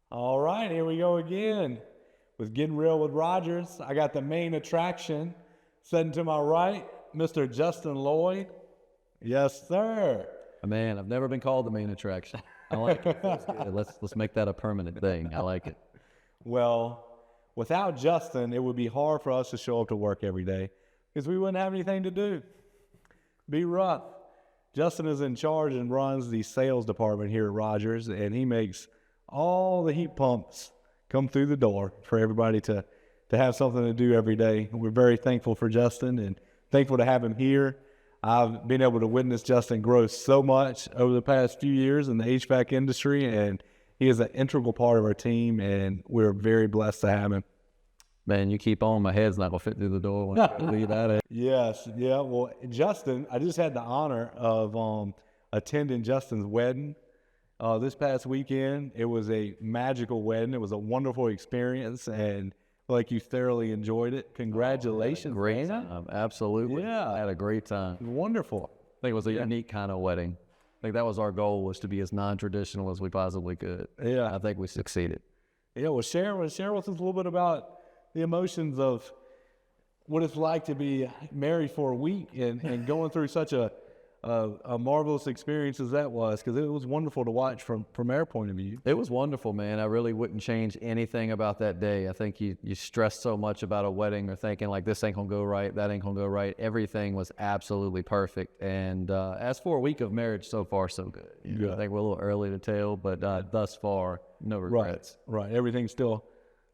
All right, here we go again with Getting Real with Rogers. I got the main attraction sitting to my right, Mr. Justin Lloyd. Yes, sir. Man, I've never been called the main attraction. I like it. Feels good. Let's make that a permanent thing. I like it. Well, without Justin, it would be hard for us to show up to work every day because we wouldn't have anything to do. Be rough. Justin is in charge and runs the sales department here at Rogers, and he makes all the heat pumps come through the door for everybody to have something to do every day. We're very thankful for Justin and thankful to have him here. I've been able to witness Justin grow so much over the past few years in the HVAC industry, and he is an integral part of our team, and we're very blessed to have him. Man, you keep on. My head's not going to fit through the door when I leave that at. Yes, yeah. Well, Justin, I just had the honor of attending Justin's wedding this past weekend. It was a magical wedding. It was a wonderful experience, and like you thoroughly enjoyed it. Congratulations. Great time. Absolutely. Yeah. I had a great time. Wonderful. I think it was a unique kind of wedding. I think that was our goal, was to be as non-traditional as we possibly could. Yeah. I think we succeeded. Yeah, well, share with us a little bit about the emotions of what it's like to be married for a week and going through such a marvelous experience as that was, because it was wonderful to watch from our point of view. It was wonderful, man. I really wouldn't change anything about that day. I think you stress so much about a wedding or thinking like this ain't gonna go right, that ain't gonna go right. Everything was absolutely perfect. And as for a week of marriage, so far so good. Yeah. I think we're a little early to tell, but thus far, no regrets. Right. Everything's still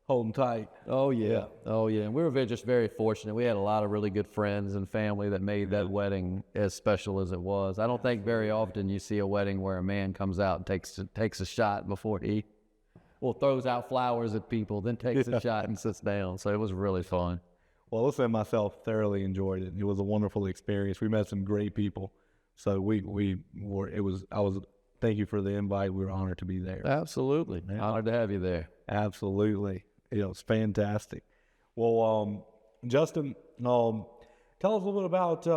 holding tight. Oh yeah. And we were just very fortunate. We had a lot of really good friends and family that made that wedding as special as it was. I don't think very often you see a wedding where a man comes out and takes a shot before he throws out flowers at people, then takes a shot and sits down. So it was really fun. Well, listen, myself thoroughly enjoyed it. It was a wonderful experience. We met some great people. So thank you for the invite. We were honored to be there. Absolutely. Honored to have you there. Absolutely. It's fantastic. Well, Justin, tell us a little bit about,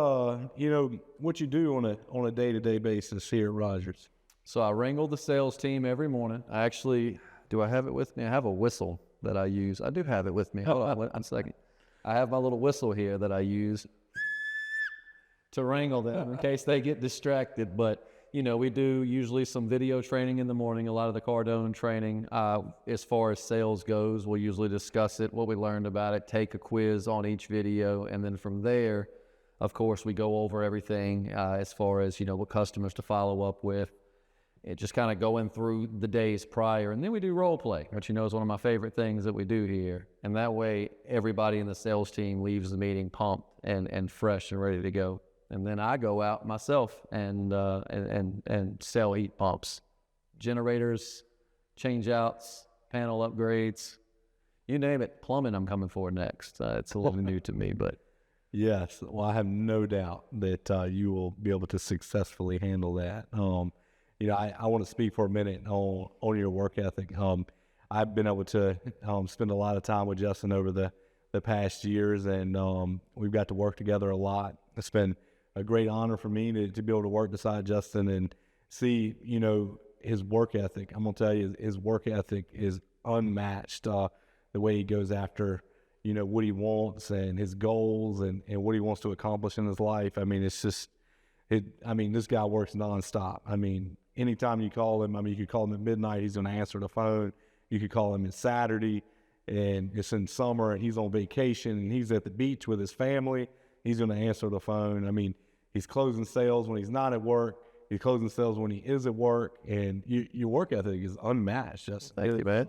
what you do on a day-to-day basis here at Rogers. So I wrangle the sales team every morning. Do I have it with me? I have a whistle that I use. I do have it with me. Hold on one second. I have my little whistle here that I use to wrangle them in case they get distracted. But we do usually some video training in the morning, a lot of the Cardone training. As far as sales goes, we'll usually discuss it, what we learned about it, take a quiz on each video, and then from there, of course, we go over everything as far as, what customers to follow up with. It just kind of going through the days prior, and then we do role play, which is one of my favorite things that we do here. And that way, everybody in the sales team leaves the meeting pumped and fresh and ready to go. And then I go out myself and sell heat pumps, generators, change outs, panel upgrades, you name it. Plumbing I'm coming for next. It's a little new to me, but. Yes. Well, I have no doubt that you will be able to successfully handle that. I want to speak for a minute on your work ethic. I've been able to spend a lot of time with Justin over the past years, and we've got to work together a lot. It's been a great honor for me to be able to work beside Justin and see, his work ethic. I'm going to tell you, his work ethic is unmatched. The way he goes after, what he wants and his goals and what he wants to accomplish in his life. I mean, this guy works nonstop. I mean, anytime you call him, you could call him at midnight, he's going to answer the phone. You could call him on Saturday, and it's in summer, and he's on vacation, and he's at the beach with his family. He's going to answer the phone. I mean, he's closing sales when he's not at work. He's closing sales when he is at work, and your work ethic is unmatched. Thank you, man.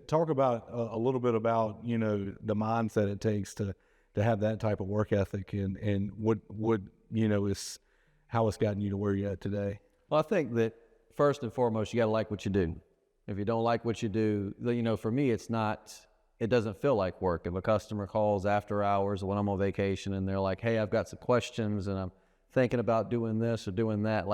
Talk about a little bit about the mindset it takes to have that type of work ethic, and what is how it's gotten you to where you're at today. Well, I think that first and foremost, you got to like what you do. If you don't like what you do, for me, it doesn't feel like work. If a customer calls after hours when I'm on vacation and they're like, hey, I've got some questions and I'm thinking about doing this or doing that,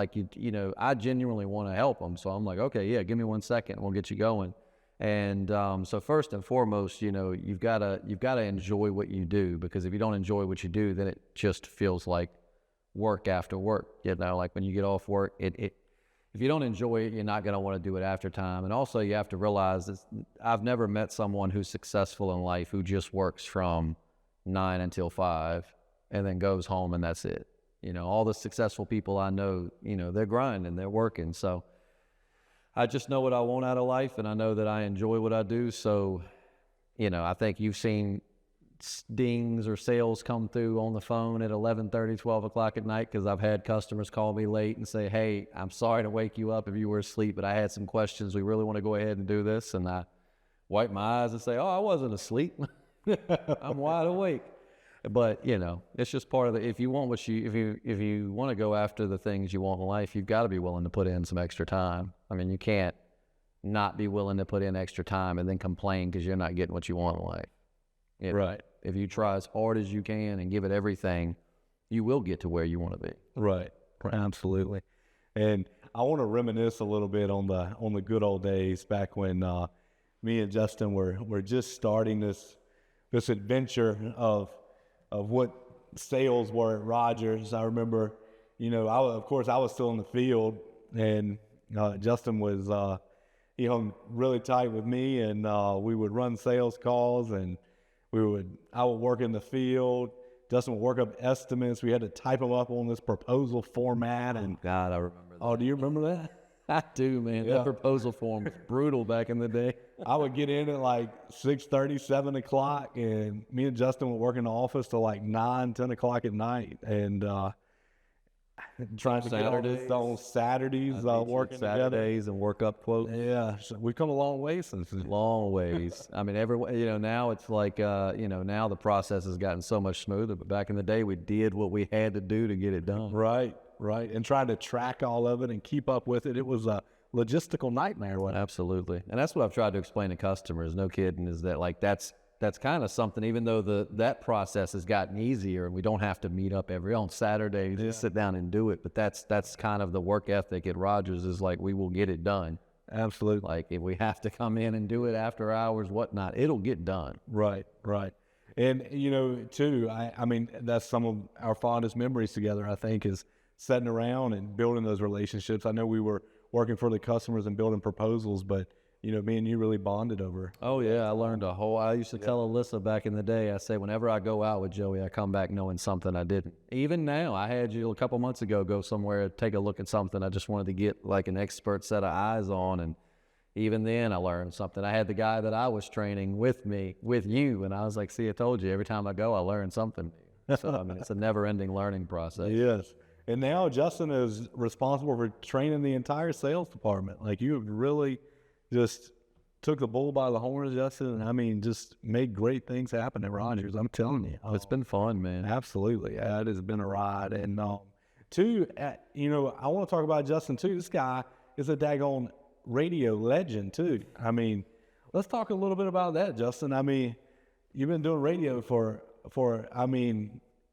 I genuinely want to help them. So I'm like, okay, yeah, give me 1 second and we'll get you going. And so first and foremost, you've got to enjoy what you do, because if you don't enjoy what you do, then it just feels like work after work. Like when you get off work, it if you don't enjoy it, you're not going to want to do it after time. And also you have to realize that I've never met someone who's successful in life who just works from 9 until 5 and then goes home and that's it. All the successful people I know, they're grinding, they're working. So I just know what I want out of life, and I know that I enjoy what I do. So, I think you've seen dings or sales come through on the phone at 11:30, 12 o'clock at night, because I've had customers call me late and say, hey, I'm sorry to wake you up if you were asleep, but I had some questions. We really want to go ahead and do this. And I wipe my eyes and say, oh, I wasn't asleep. I'm wide awake. But, it's just part of if you want if you want to go after the things you want in life, you've got to be willing to put in some extra time. I mean, you can't not be willing to put in extra time and then complain because you're not getting what you want in life. Right. If you try as hard as you can and give it everything, you will get to where you want to be. Right. Absolutely. And I want to reminisce a little bit on the good old days back when me and Justin were just starting this adventure of what sales were at Rogers. I remember, I was still in the field, and Justin was, really tight with me, and we would run sales calls, and I would work in the field. Justin would work up estimates. We had to type them up on this proposal format. And God, I remember that. Oh, do you remember that? I do, man. Yeah. That proposal form was brutal back in the day. I would get in at like 6:30, 7 o'clock, and me and Justin would work in the office till like 9, 10 o'clock at night, and trying to get on Saturdays, working Saturdays and work up quotes. Yeah, so we've come a long way since then. Long ways. I mean, now it's like, now the process has gotten so much smoother, but back in the day, we did what we had to do to get it done. Right. And trying to track all of it and keep up with it. It was a logistical nightmare. Absolutely. And that's what I've tried to explain to customers, no kidding, is that like that's kind of something, even though that process has gotten easier and we don't have to meet up on Saturdays to sit down and do it. But that's kind of the work ethic at Rogers, is like, we will get it done. Absolutely. Like if we have to come in and do it after hours, whatnot, it'll get done. Right. And, too, I mean, that's some of our fondest memories together, I think, is sitting around and building those relationships. I know we were working for the customers and building proposals, but, me and you really bonded over. Oh, yeah. I used to tell Alyssa back in the day, I say, whenever I go out with Joey, I come back knowing something I didn't. Even now, I had you a couple months ago go somewhere, take a look at something I just wanted to get like an expert set of eyes on, and even then I learned something. I had the guy that I was training with you, and I was like, see, I told you, every time I go, I learn something. So, I mean, it's a never-ending learning process. Yes. And now Justin is responsible for training the entire sales department. Like, you have really just took the bull by the horns, Justin, and I mean, just made great things happen at Rogers. I'm telling you. It's been fun, man. Absolutely. Yeah, it has been a ride. And, two, I want to talk about Justin, too. This guy is a daggone radio legend, too. I mean, let's talk a little bit about that, Justin. I mean, you've been doing radio for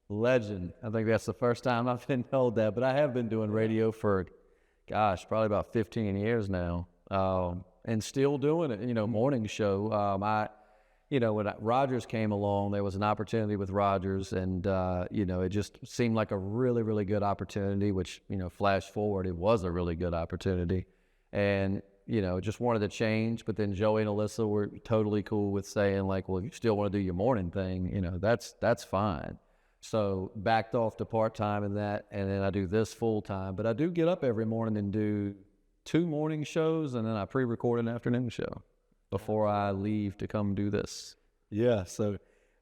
legend. I think that's the first time I've been told that, but I have been doing radio for, probably about 15 years now, and still doing it, morning show. When Rogers came along, there was an opportunity with Rogers, and, it just seemed like a really, really good opportunity, which, flash forward, it was a really good opportunity, and, just wanted to change. But then Joey and Alyssa were totally cool with saying, like, well, if you still want to do your morning thing, that's fine. So backed off to part-time in that, and then I do this full-time. But I do get up every morning and do 2 morning shows, and then I pre-record an afternoon show before I leave to come do this. Yeah, so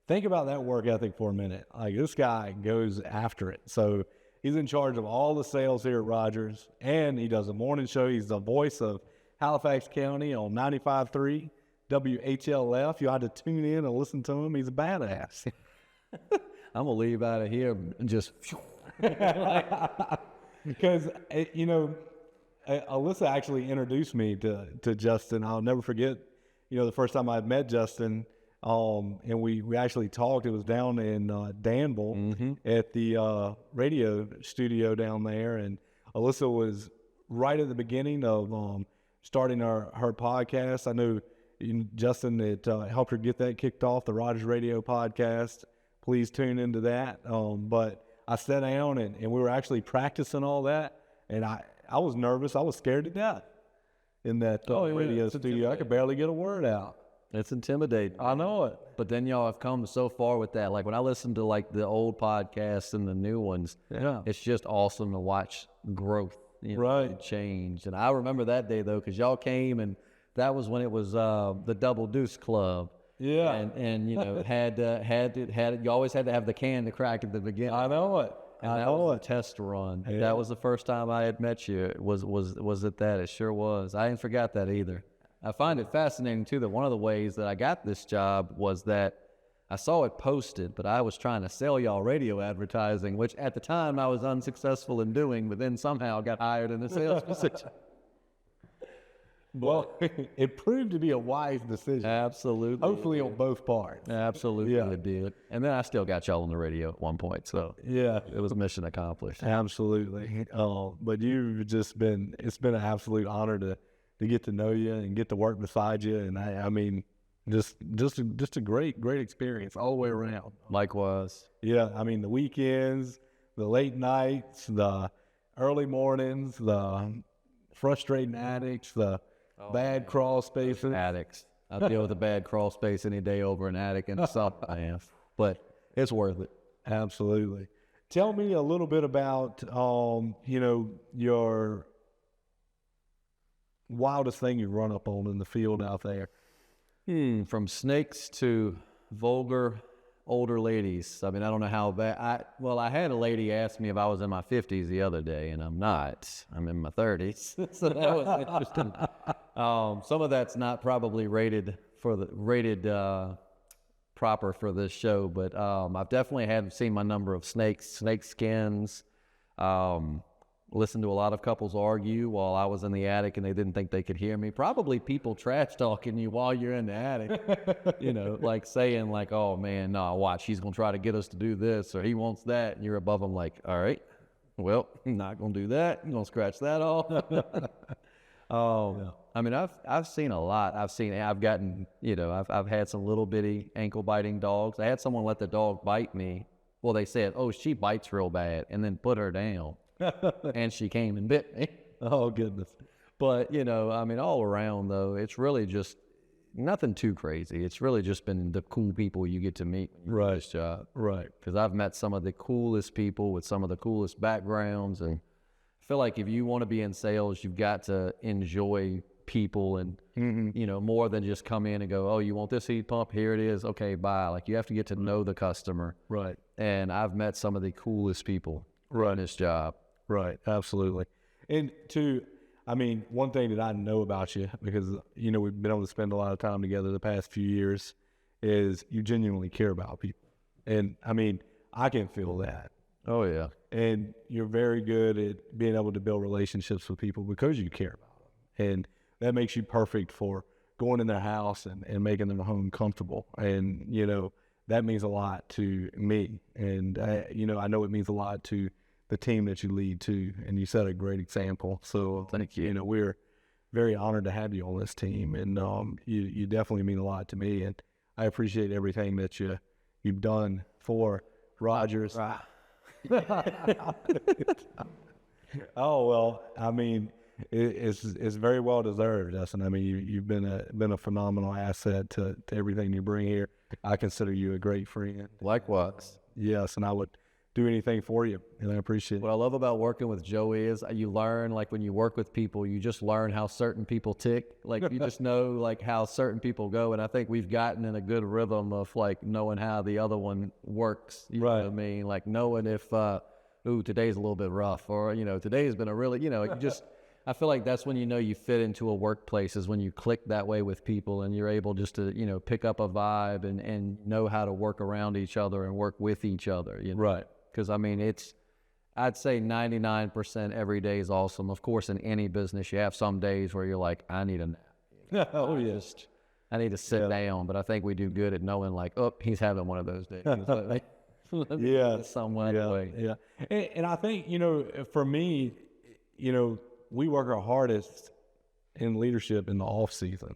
think about that work ethic for a minute. Like, this guy goes after it. So he's in charge of all the sales here at Rogers, and he does a morning show. He's the voice of Halifax County on 95.3 WHLF. You ought to tune in and listen to him. He's a badass. I'm going to leave out of here and just... Because, Alyssa actually introduced me to Justin. I'll never forget, the first time I met Justin, and we actually talked. It was down in Danville at the radio studio down there, and Alyssa was right at the beginning of starting her podcast. I know Justin had helped her get that kicked off, the Rogers Radio podcast. Please tune into that. But I sat down and we were actually practicing all that, and I was nervous. I was scared to death in that radio studio. I could barely get a word out. It's intimidating. I know it. But then y'all have come so far with that. Like when I listen to like the old podcasts and the new ones, it's just awesome to watch growth, and change. And I remember that day though, because y'all came and that was when it was the Double Deuce Club. Yeah. And you know, you always had to have the can to crack at the beginning. I know it. And that was a test run. Yeah. That was the first time I had met you. Was it that? It sure was. I didn't forget that either. I find it fascinating too that one of the ways that I got this job was that I saw it posted, but I was trying to sell y'all radio advertising, which at the time I was unsuccessful in doing, but then somehow got hired in the sales position. Well, it proved to be a wise decision. Absolutely. Hopefully on both parts. Absolutely it did. And then I still got y'all on the radio at one point, so it was mission accomplished. Absolutely. But you've just been, it's been an absolute honor to get to know you and get to work beside you. And I mean, just a great experience all the way around. Likewise. Yeah. I mean, the weekends, the late nights, the early mornings, the frustrating addicts, the bad crawl spaces. Addicts. I deal with a bad crawl space any day over an attic and something I have, but it's worth it. Absolutely. Tell me a little bit about, your wildest thing you run up on in the field out there. From snakes to vulgar older ladies. I mean, I don't know how bad. I had a lady ask me if I was in my 50s the other day, and I'm not. I'm in my 30s. So that was interesting. Some of that's not probably rated proper for this show, but I've definitely seen my number of snake skins. Listened to a lot of couples argue while I was in the attic and they didn't think they could hear me. Probably people trash talking you while you're in the attic, like saying like, oh man, no, watch, he's going to try to get us to do this or he wants that. And you're above them like, all right, well, I'm not going to do that. I'm going to scratch that off. I mean, I've seen a lot. I've gotten, I've had some little bitty ankle biting dogs. I had someone let the dog bite me. Well, they said, oh, she bites real bad, and then put her down. And she came and bit me. Oh, goodness. But, I mean, all around, though, it's really just nothing too crazy. It's really just been the cool people you get to meet when you do this job. Right. Because I've met some of the coolest people with some of the coolest backgrounds. And I feel like if you want to be in sales, you've got to enjoy people and, more than just come in and go, oh, you want this heat pump? Here it is. Okay, bye. Like, you have to get to know the customer. Right. And I've met some of the coolest people in this job. Right, absolutely. And one thing that I know about you, because, we've been able to spend a lot of time together the past few years, is you genuinely care about people. And, I can feel that. Oh, yeah. And you're very good at being able to build relationships with people because you care about them. And that makes you perfect for going in their house and making their home comfortable. And, that means a lot to me. And, I know it means a lot to the team that you lead too, and you set a great example. So thank you. We're very honored to have you on this team, and you definitely mean a lot to me, and I appreciate everything that you've done for Rogers. Oh well, it's very well deserved, Justin. You've been a phenomenal asset to everything you bring here. I consider you a great friend. Likewise. Yes, and I would do anything for you, and I appreciate it. What I love about working with Joey is you learn, like when you work with people, you just learn how certain people tick. Like you just know like how certain people go, and I think we've gotten in a good rhythm of like knowing how the other one works. You know what I mean? Like knowing if, today's a little bit rough, or today's been a really, you just. I feel like that's when you fit into a workplace, is when you click that way with people and you're able just to pick up a vibe and know how to work around each other and work with each other. Right. Because I'd say 99% every day is awesome. Of course, in any business, you have some days where you're like, I need a nap. I need to sit down. But I think we do good at knowing like, oh, he's having one of those days. Some way. Yeah. And I think, for me, we work our hardest in leadership in the off season.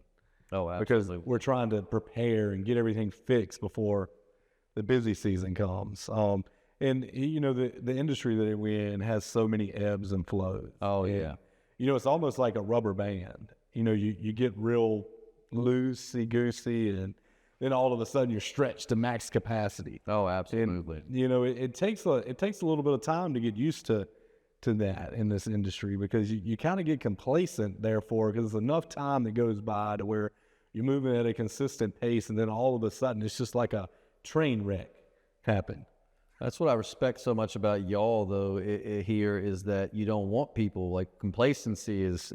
Oh, absolutely. Because we're trying to prepare and get everything fixed before the busy season comes. And the industry that we're in has so many ebbs and flows. Oh, yeah. it's almost like a rubber band. You get real loosey-goosey, and then all of a sudden you're stretched to max capacity. Oh, absolutely. And, it takes a little bit of time to get used to that in this industry, because you kind of get complacent, therefore, because there's enough time that goes by to where you're moving at a consistent pace, and then all of a sudden it's just like a train wreck happen. That's what I respect so much about y'all, though, here, is that you don't want people, like, complacency is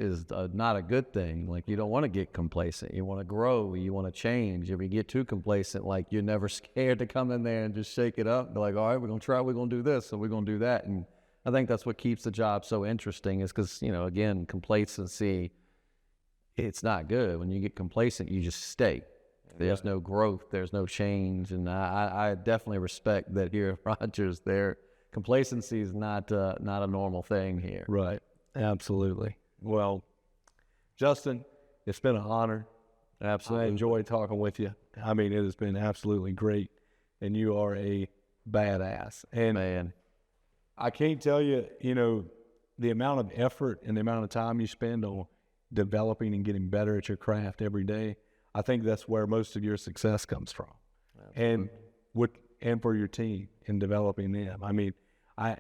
not a good thing. Like, you don't want to get complacent. You want to grow. You want to change. If you get too complacent, like, you're never scared to come in there and just shake it up and be like, all right, we're going to try, we're going to do this, and we're going to do that. And I think that's what keeps the job so interesting, is because, again, complacency, it's not good. When you get complacent, you just stay. There's no growth, there's no change, and I definitely respect that here at Rogers. Their complacency is not a normal thing here. Right, absolutely. Well, Justin, it's been an honor. Absolutely. I enjoyed talking with you. I mean, it has been absolutely great, and you are a badass. And man, I can't tell you, the amount of effort and the amount of time you spend on developing and getting better at your craft every day. I think that's where most of your success comes from. Absolutely. And for your team in developing them. I mean, I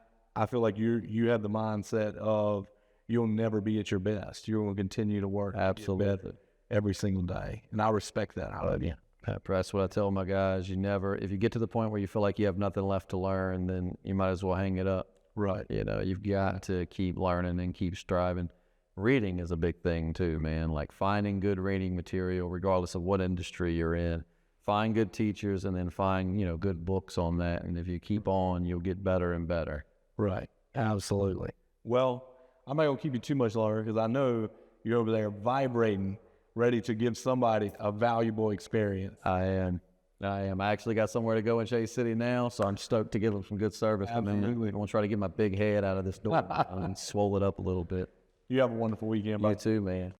feel like you have the mindset of you'll never be at your best. You're going to continue to work. Absolutely. Every single day. And I respect that out of you. That's what I tell my guys. If you get to the point where you feel like you have nothing left to learn, then you might as well hang it up. Right. You've got to keep learning and keep striving. Reading is a big thing too, man. Like, finding good reading material, regardless of what industry you're in. Find good teachers, and then find, good books on that. And if you keep on, you'll get better and better. Right. Absolutely. Well, I'm not going to keep you too much longer, because I know you're over there vibrating, ready to give somebody a valuable experience. I am. I actually got somewhere to go in Chase City now, so I'm stoked to give them some good service. Absolutely. I want to try to get my big head out of this door and swole it up a little bit. You have a wonderful weekend, bud. You too, man.